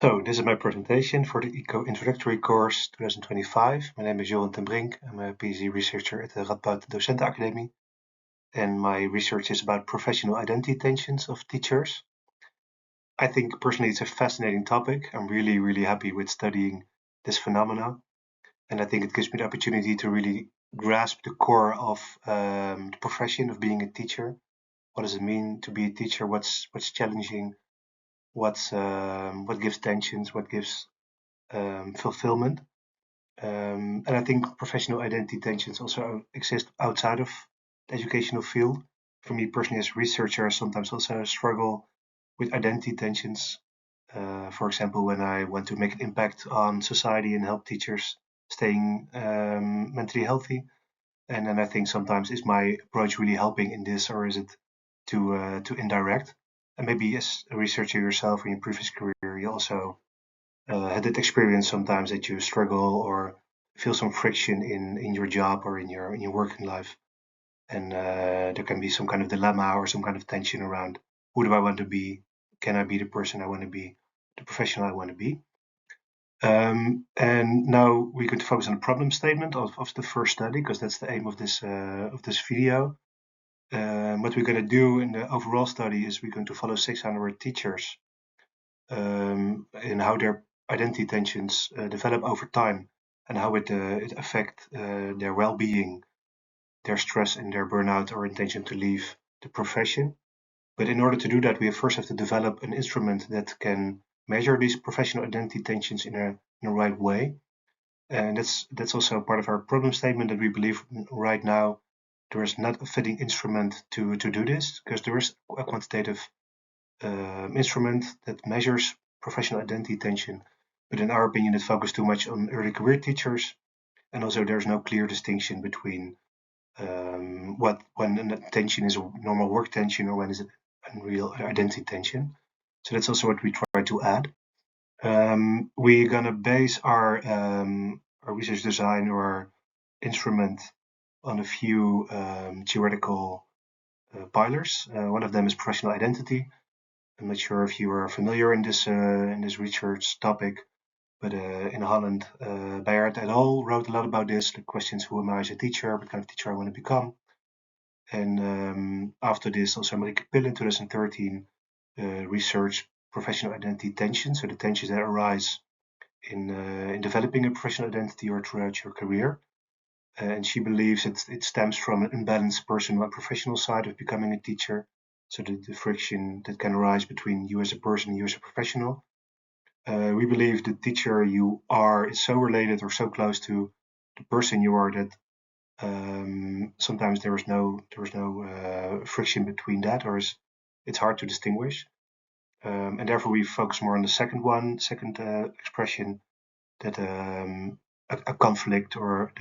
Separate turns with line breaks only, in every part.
So this is my presentation for the ICO Introductory course 2025. My name is Jorn Brink. I'm a PhD researcher at the Radboud Docentenacademie. And my research is about professional identity tensions of teachers. I think personally it's a fascinating topic. I'm really happy with studying this phenomena. And I think it gives me the opportunity to really grasp the core of the profession of being a teacher. What does it mean to be a teacher? What's challenging? What gives tensions? What gives fulfillment? And I think professional identity tensions also exist outside of the educational field. For me personally, as a researcher, I sometimes also struggle with identity tensions. For example, when I want to make an impact on society and help teachers staying mentally healthy. And then I think sometimes, is my approach really helping in this, or is it too indirect? And maybe as a researcher yourself in your previous career, you also had that experience sometimes that you struggle or feel some friction in your job or in your working life, and there can be some kind of dilemma or some kind of tension around who do I want to be? Can I be the person I want to be, the professional I want to be? And now we're going to focus on the problem statement of the first study, because that's the aim of this video. What we're going to do in the overall study is we're going to follow 600 teachers in how their identity tensions develop over time and how it affect their well-being, their stress and their burnout or intention to leave the profession. But in order to do that, we first have to develop an instrument that can measure these professional identity tensions in a right way. And that's also part of our problem statement, that we believe right now there is not a fitting instrument to do this, because there is a quantitative instrument that measures professional identity tension, but in our opinion, it focused too much on early career teachers, and also there's no clear distinction between when a tension is a normal work tension or when is it a real identity tension. So that's also what we try to add. We're gonna base our research design or our instrument on a few theoretical pillars. One of them is professional identity. I'm not sure if you are familiar in this research topic, but in Holland, Bayard et al. Wrote a lot about this. The questions: who am I as a teacher? What kind of teacher I want to become? And after this, also Marieke Pill in 2013 researched professional identity tensions, so the tensions that arise in developing a professional identity or throughout your career. And she believes it stems from an imbalanced personal and professional side of becoming a teacher. So the friction that can arise between you as a person and you as a professional. We believe the teacher you are is so related or so close to the person you are that sometimes there is no friction between that, or it's hard to distinguish. And therefore we focus more on the second expression, that a conflict or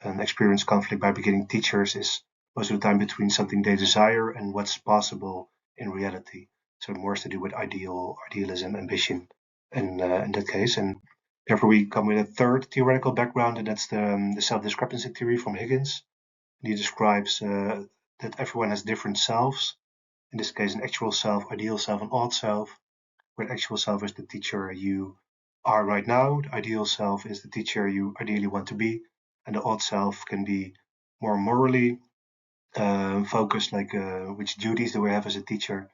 an experienced conflict by beginning teachers is most of the time between something they desire and what's possible in reality. So more has to do with idealism, ambition, and in that case. And therefore we come with a third theoretical background, and that's the self-discrepancy theory from Higgins. And he describes that everyone has different selves. In this case, an actual self, ideal self, and odd self, where actual self is the teacher you are right now. The ideal self is the teacher you ideally want to be, and the odd self can be more morally focused, like which duties do we have as a teacher,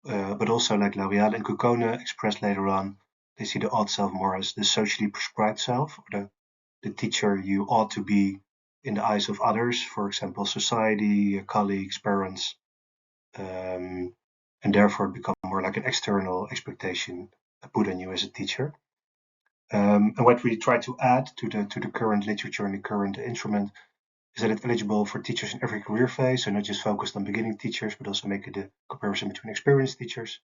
but also like L'Oreal and Kokone expressed later on, they see the odd self more as the socially prescribed self, or the teacher you ought to be in the eyes of others, for example, society, colleagues, parents, and therefore become more like an external expectation put on you as a teacher. And what we try to add to the current literature and the current instrument is that it's eligible for teachers in every career phase, so not just focused on beginning teachers, but also make a comparison between experienced teachers.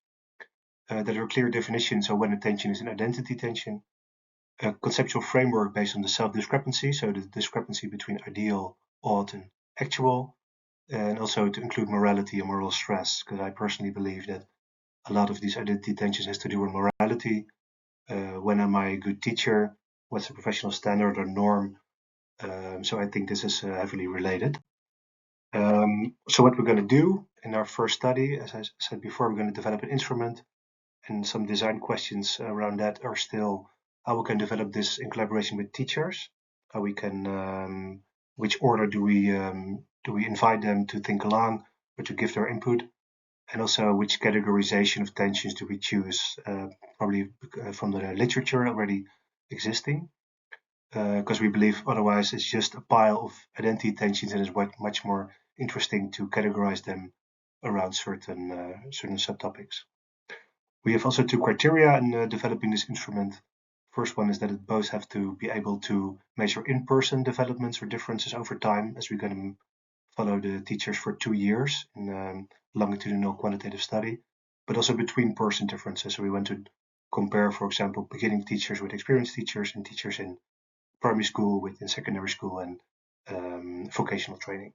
That there are clear definitions of when a tension is an identity tension. A conceptual framework based on the self-discrepancy, so the discrepancy between ideal, odd, and actual, and also to include morality and moral stress, because I personally believe that a lot of these identity tensions has to do with morality. When am I a good teacher? What's the professional standard or norm? So I think this is heavily related. So what we're going to do in our first study, as I said before, we're going to develop an instrument And some design questions around that are still how we can develop this in collaboration with teachers, how we can, which order do we invite them to think along or to give their input, and also which categorization of tensions do we choose, probably from the literature already existing, because we believe otherwise it's just a pile of identity tensions and it's much more interesting to categorize them around certain subtopics. We have also two criteria in developing this instrument. First one is that it both have to be able to measure in-person developments or differences over time, as we're going to follow the teachers for 2 years in longitudinal quantitative study, but also between person differences. So we want to compare, for example, beginning teachers with experienced teachers and teachers in primary school with in secondary school and vocational training.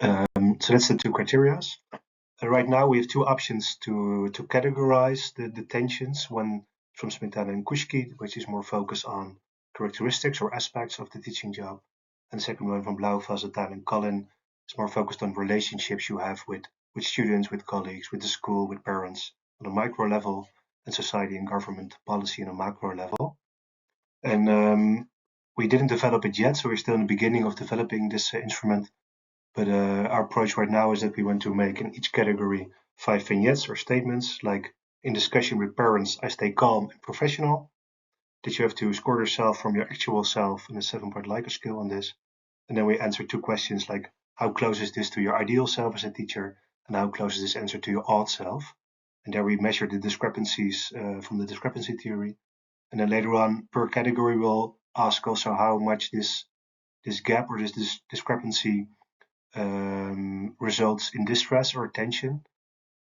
So that's the two criteria. Right now we have two options to categorize the tensions. One from Smetana and Kushki, which is more focused on characteristics or aspects of the teaching job. And the second one from Blau, Vazetan and Colin is more focused on relationships you have with students, with colleagues, with the school, with parents on a micro level, and society and government policy on a macro level. And we didn't develop it yet, so we're still in the beginning of developing this instrument. But our approach right now is that we want to make in each category 5 vignettes or statements, like in discussion with parents, I stay calm and professional. That you have to score yourself from your actual self in a 7-point Likert scale on this. And then we answer two questions like, how close is this to your ideal self as a teacher? And how close is this answer to your odd self? And there we measure the discrepancies from the discrepancy theory. And then later on, per category, we'll ask also how much this gap or this discrepancy results in distress or tension,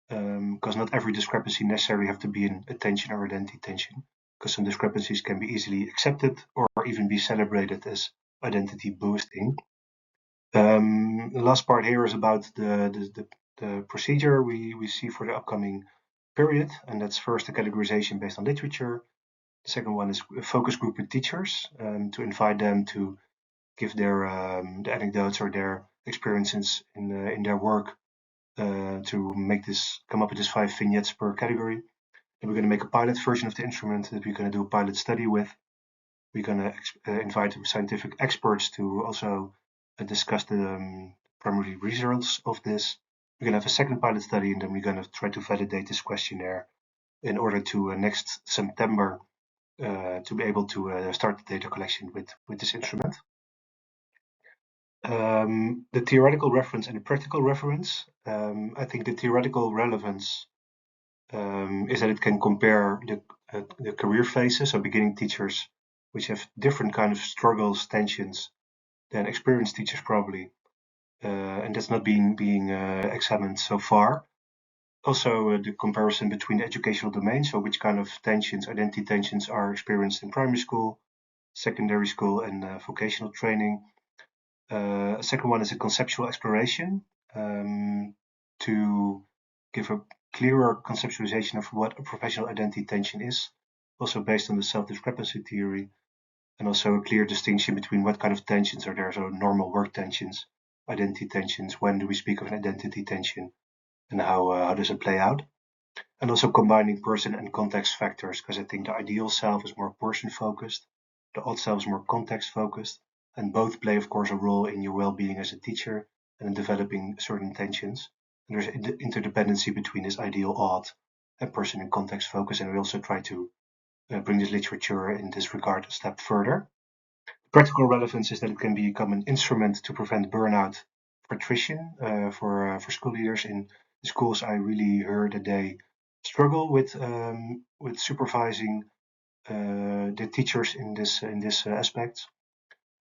because not every discrepancy necessarily have to be in attention or identity tension, because some discrepancies can be easily accepted or even be celebrated as identity boosting. The last part here is about the procedure we see for the upcoming period, and that's first a categorization based on literature. The second one is a focus group with teachers, to invite them to give their the anecdotes or their experiences in their work, to come up with this 5 vignettes per category. Then we're going to make a pilot version of the instrument that we're going to do a pilot study with. We're going to invite scientific experts to also discuss the primary results of this. We're going to have a second pilot study, and then we're going to try to validate this questionnaire in order to next September to be able to start the data collection with this instrument. The theoretical reference and the practical reference. I think the theoretical relevance is that it can compare the career phases, so beginning teachers, which have different kind of struggles, tensions than experienced teachers probably, and that's not being examined so far. Also, the comparison between the educational domains, so which kind of tensions, identity tensions, are experienced in primary school, secondary school, and vocational training. Second one is a conceptual exploration, to give a clearer conceptualization of what a professional identity tension is, also based on the self-discrepancy theory, and also a clear distinction between what kind of tensions are there, so normal work tensions, identity tensions, when do we speak of an identity tension, and how does it play out? And also combining person and context factors, because I think the ideal self is more person-focused, the odd self is more context-focused, and both play, of course, a role in your well-being as a teacher and in developing certain tensions. And there's interdependency between this ideal odd and person and context focus, and we also try to bring this literature in this regard a step further. Practical relevance is that it can become an instrument to prevent burnout for attrition for school leaders. In the schools, I really heard that they struggle with supervising the teachers in this aspect.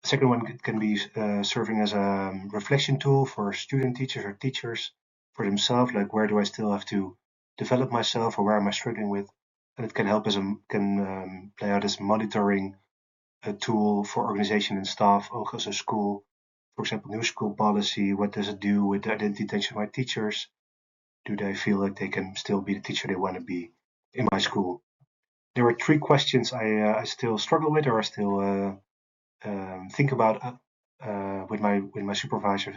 The second one can be serving as a reflection tool for student teachers or teachers for themselves, like where do I still have to develop myself or where am I struggling with? And it can help play out as monitoring a tool for organization and staff, also as a school. For example, new school policy, what does it do with the identity tension of my teachers? Do they feel like they can still be the teacher they want to be in my school? There are 3 questions I still struggle with, or I still think about with my supervisors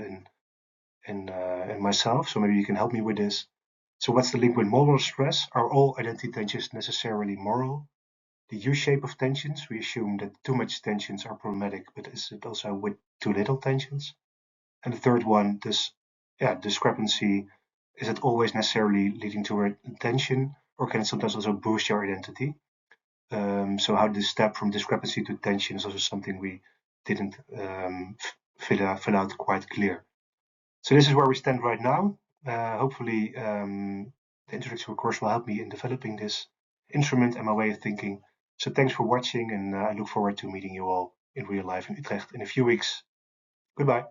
and myself. So maybe you can help me with this. So what's the link with moral stress? Are all identity tensions necessarily moral? The U-shape of tensions, we assume that too much tensions are problematic, but is it also with too little tensions? And the third one, discrepancy, is it always necessarily leading to a tension, or can it sometimes also boost your identity? So how this step from discrepancy to tension is also something we didn't fill out quite clear. So this is where we stand right now. Hopefully the introductory course will help me in developing this instrument and my way of thinking. So thanks for watching, and I look forward to meeting you all in real life in Utrecht in a few weeks. Goodbye.